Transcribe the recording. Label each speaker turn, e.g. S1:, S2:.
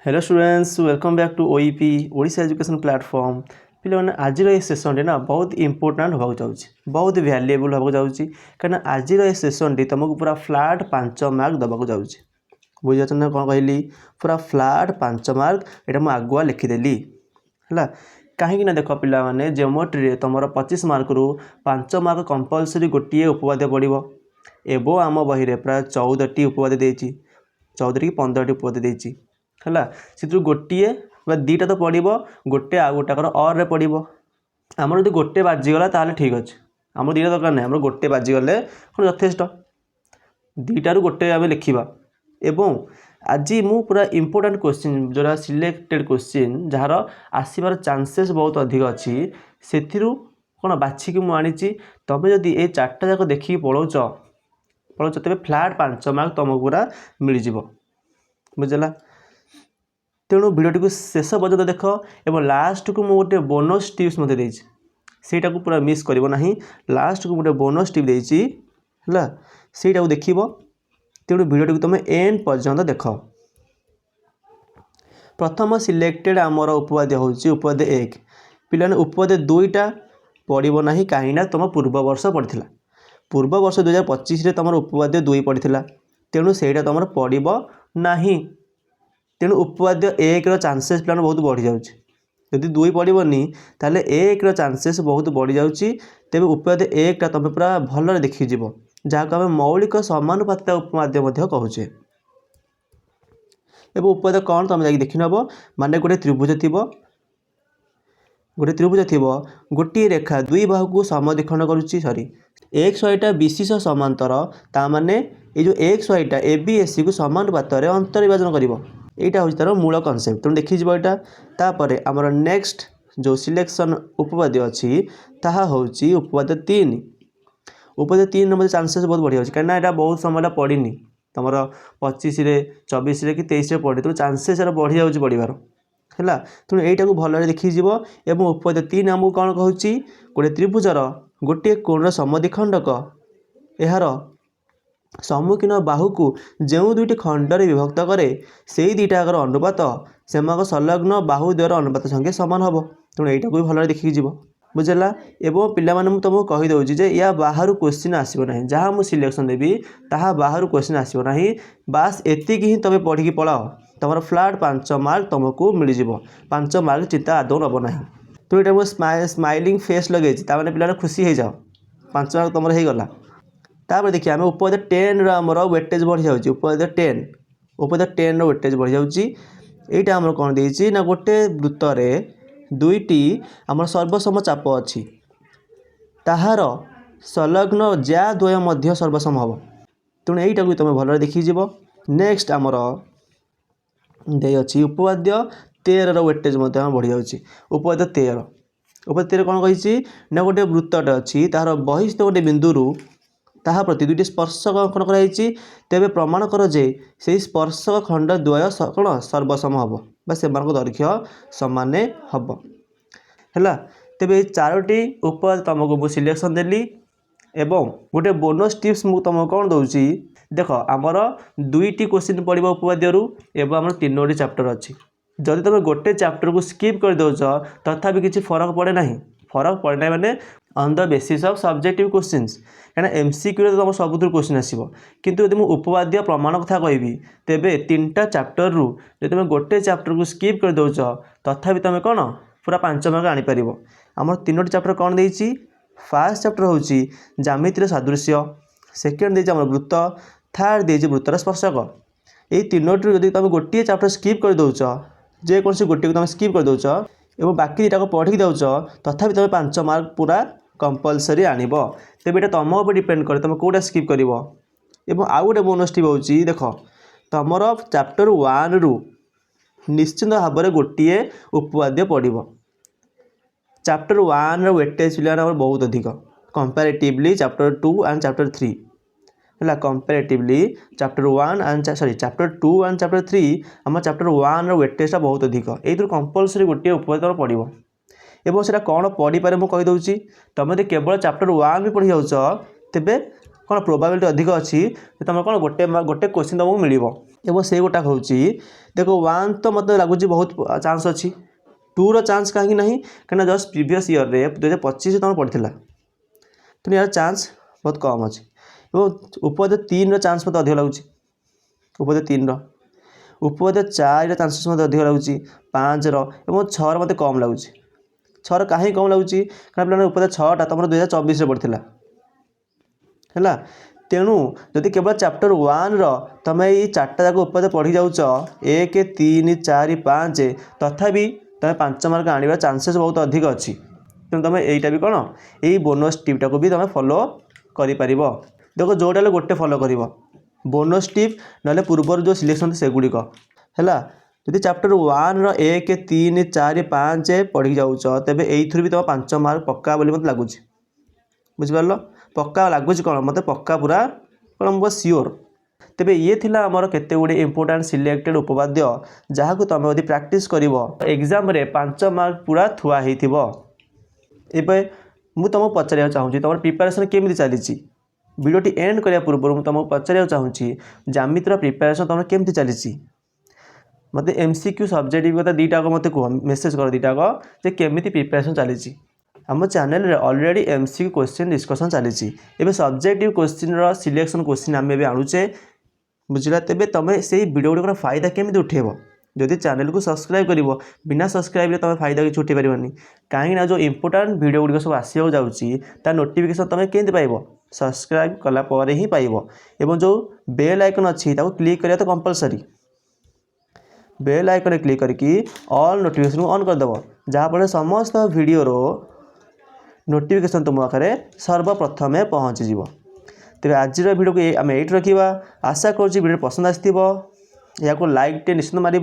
S1: hello students welcome back to OEP Odisha education platform पे आज session ना बहुत इंपोर्टाट होगा जाऊँगी बहुत वैल्यूएबल होगा जाऊँगी कहीं आज सेसन टी तुमको पूरा फ्लाट 5 मार्क दबाक जाऊँगी बुझे ना कौन कहली पूरा फ्लाट 5 मार्क यहाँ मुझे आगुआ लिखिदेली है कहीं देख पे जियोमेट्री तुम 25 मार्क रु 5 मार्क कंपलसरी गोटे उपवाद्य पड़ो एवं आम बही में प्राय 14टी उपवाद्य देती 14 कि 15टी उपवाद्य देती है गोटे दीटा तो पड़ो गोटे आ गोटाकर और रे पड़ो आमर जो गोटे बाजीगला ताल ठीक अच्छे आम दीटा दरकार नहीं आम गोटे बाजीगले यथेष्ट दीटार गोटे आम लिखा एवं आज मु पूरा इंपोर्टेंट क्वेश्चन जोरा सिलेक्टेड क्वेश्चन जार आसबार चांसेस बहुत अधिक अच्छी से कौन बाछिकी मुझे तुम जदि ये 4टा जाक देखिए पढ़ाऊच तेज फ्लाट 5 मार्क तुमको पूरा मिलज बुझला तेणु भिडियो शेष पर्यटन देख और लास्ट को मुझे गोटे बोनस टिप्स देटा को पूरा मिस कर लास्ट को गोटे बोनस टिप देती है से देख तेणु भिडियो तुम एंड पर्यंत देख प्रथम सिलेक्टेड आमर उपवाद्य हूँ उपवाद्य 1 पे उपवाद्य 2टा पड़ो ना कहीं तुम पूर्व वर्ष पढ़ा पूर्व वर्ष 2025 तुम उपवाद्य 2 पड़ा तेणु से तुम पड़ो ना तेणु उपवाद्य 1 चांसेस प्लान बहुत बढ़ी जाऊँगी 2 पड़ोनी ताल 1 चांसेस बहुत बढ़ी जाऊँगी तेज उपवाद्य 1 तुम पूरा भल देखीज जहाँ को आम मौलिक समानुपातिता उपवाद्य कहूचे एवं उपवाद्य कौन तुम जाकि देखी नब माने गोटे त्रिभुज थी गोटे रेखा 2 बाहु को समद्विखंड करुच्ची सॉरी एक्स वाईटा बीसी समांतर ता माने ये जो एक्स वाईटा ए बी एस सी को समानुपात अंतर्विभाजन कर यहाँ हूँ तार मूल कनसेप्ट तेणु देखीज यहाँ तापर आमर नेक्स्ट जो सिलेक्शन उपवाद्य अच्छी ताहा हूँ उपवाद्य 3 उपवाद्य 3 मतलब चांसेस बहुत बढ़िया कहीं यहाँ बहुत समय पड़नी तुम 25 24 कि 23 पढ़ी तेणु चांसेस बढ़ी जाऊँगी पढ़ार है तेणु यहीटा को भल देखीज और उपवाद्य 3 आमको कौन कहूँ गोटे त्रिभुजर गोटे कोण समद्विखंडक यार सम्मुखीन बाहु को जो 2टी खंडरे विभक्त करे से 2टाकर अनुपात से संलग्न बाहु द्वार अनुपात संगे सामान हम तेणु यहाँ को भी भल देखिकी बुझला एवं पे तुमको कहीदे या बाहर क्वेश्चन आसना जहाँ मुझे सिलेक्शन देवी ताहा बाहर क्वेश्चन आसना बास एति ही तुम पढ़ी पलाओ तुम फ्लाट 5 मार्क तुमको मिलज 5 मार्क चिंता आदौ नब ना तो ये मुझे स्माइलिंग फेस लगे पे खुशी हो जाओ 5 मार्क तुम हो गला तापर देखिए आम उपवाद्य 10 रमर वेटेज बढ़ी जाऊँगी उपवाद्य 10 वेटेज बढ़ी जाऊँगी यहाँ आम कौन देती ना गोटे वृत्तर 2टी आम सर्वसम चाप अच्छी ताहार संलग्न ज्या द्वय मध्य सर्वसम हम तेणु यहीटा को तुम भल देखीज नेक्स्ट आमर दे अच्छी उपवाद्य 13 वेटेज बढ़ी जाऊँगी उपवाद्य 13 कौन कही ना गोटे वृत्तटे अच्छी तार बहिस्थ गोटे बिंदु ताहा प्रति 2टी स्पर्शक अंकन कराई तेरे प्रमाण कर जे से स्पर्शक खंड द्वय कौन सर्वसम हम से दैर्घ्य सामान हम है तेरे 4टी उपवाद्य तुमको मुझे सिलेक्शन देली एवं गोटे बोनस टिप्स मुझे तुमको कौन दूसरी देख आमर 2टी क्वेश्चन पड़ो उपवाद्यु एवं आम 3टी चैप्टर अच्छी जदि तुम गोटे चैप्टर को स्किप कर दौच तथापि किसी फरक पड़े ना फरक पड़े मैंने on the basis of subjective questions कहीं एमसीक्यू तुम सबुठ क्वेश्चन आसो किंतु यदि मुझे उपवाद्य प्रमाण कथा कहि तेरे 3टा चैप्टर रु जो तुम गोटे चैप्टर को स्किप कर दौच तथापि तुम कौन पूरा 5 मार्क आनीपर आम 3टी चैप्टर कौन देती फास्ट चैप्टर हूँ ज्यामितिर सादृश्य सेकेंड देती आम वृत्त थर्ड देती वृत्तर स्पर्शक ये 3टी जब तुम गोटे चैप्टर स्किप कर दौच जेकोसी गोटे को तुम स्किप कर दौच एवं बाकी 2टा पढ़ी दौच तथापि तुम 5 मार्क पूरा कंपलसरी आणब तेज ये तुम उपर डिपेंड करे तुम कौटा स्किप कर आउ गोटे बोनस टिप हूँ देख तुम चैप्टर 1 रु निश्चित भाव में गोटे उपवाद्य पड़ो चैप्टर 1 वेटेज पे बहुत अधिक कंपैरेटिवली चैप्टर 2 एंड चैप्टर 3 है comparatively chapter 1 and chapter 2 and chapter 3 आम चैप्टर 1 वेटेजटा बहुत अधिक ये कंपलसरी गोटे उपवाद्य पड़ो एवं से कौन पढ़ी पारे मुझे कहीदे तुम यदि केवल चैप्टर 1 भी पढ़ी जाऊच तेरे कौन प्रोबाबिलिटी अधिक अच्छी तुम कौन गोटे गोटे क्वेश्चन तुमको मिल एवं से गोटा हूँ देखो 1 तो मतलब लगुच बहुत चांस अच्छी 2 रो चांस कहीं ना कहीं जस्ट प्रीवियस ईयर रे 2025 तुम पढ़ा तो यार चांस बहुत कम अच्छे उपद 3 रो चांस मत अधिक लगुच उपद 3 रो उपद 4 रो चांसेस मत अधिक लगुच 5 रो एवं 6 मत कम लगुच 6 कहीं कम लगुच कारण पे उपद 6टा तुम 2024 पढ़ा है तेणु जदि केवल चैप्टर 1 रो तुम ये 4टा जाक उपद पढ़ी जाऊच 1 3 4 5 तथापि तुम 5 मार्क आने चांसेस बहुत अधिक अच्छी तेणु तुम यहीटा भी कौन यही बोनस टिप्टा को भी तुम फॉलो कर देखो जोटा गोटे फॉलो कर बोनस टिप ना पूर्वर जो सिलेक्शन से गुड़िक है जदि चैप्टर 1 रो 1 3 4 5 पढ़ी जाऊच तेरे यही भी तुम 5 मार्क पक्का बोली मत लगुच बुझिपार पक्का लगुच कौन मत पक्का पूरा कौन बहुत सियोर तेबे ये थिला आमर केते गुडे इंपोर्टेंट सिलेक्टेड उपवाद्य जहाँ को तुम यदि प्रैक्टिस करिवो एग्जाम रे 5 मार्क पूरा थुआ हेतिबो एबे मु तुमको पचारिया चाहूँगी तुम प्रिपरेशन केमी चली वीडियोटी एंड करने पूर्व मुझे तुमको पचारिया चाहूँगी ज्यामितिर प्रिपरेशन तुम केमती चली मत MCQ सब्जेक्टिव कथा दीटाक मत कह मेसेज कर दीटाक जे केमी प्रिपरेशन चली आम चैनल रे ऑलरेडी MCQ क्वेश्चन डिस्कसन चली एबे सब्जेक्टिव क्वेश्चन रो सिलेक्शन क्वेश्चन आम भी आणुचे बुझला तेबे तुम से वीडियो गुड़िक फायदा केमी उठेब जदि चैनल को सब्सक्राइब कर बिना सब्सक्राइब रे तुम फायदा किसी उठे पारनी कहीं जो इंपोर्टेंट वीडियो गुड़िक सब आसवाक जाऊँगी नोटिफिकेशन तुम केमती पाइब सब्सक्राइब कला ही पाइब एवं जो बेल आइकन अच्छी क्लिक करिया तो कंपलसरी बेल आइकन क्लिक करके ऑल नोटिफिकेशन को ऑन करदेव जहाँफल समस्त वीडियो नोटिफिकेशन तुम पाखे सर्वप्रथमे पहुँचीज तेज आज वीडियो को आम ये रखा आशा करुँच वीडियो पसंद आसो या लाइक टे निश्चित मार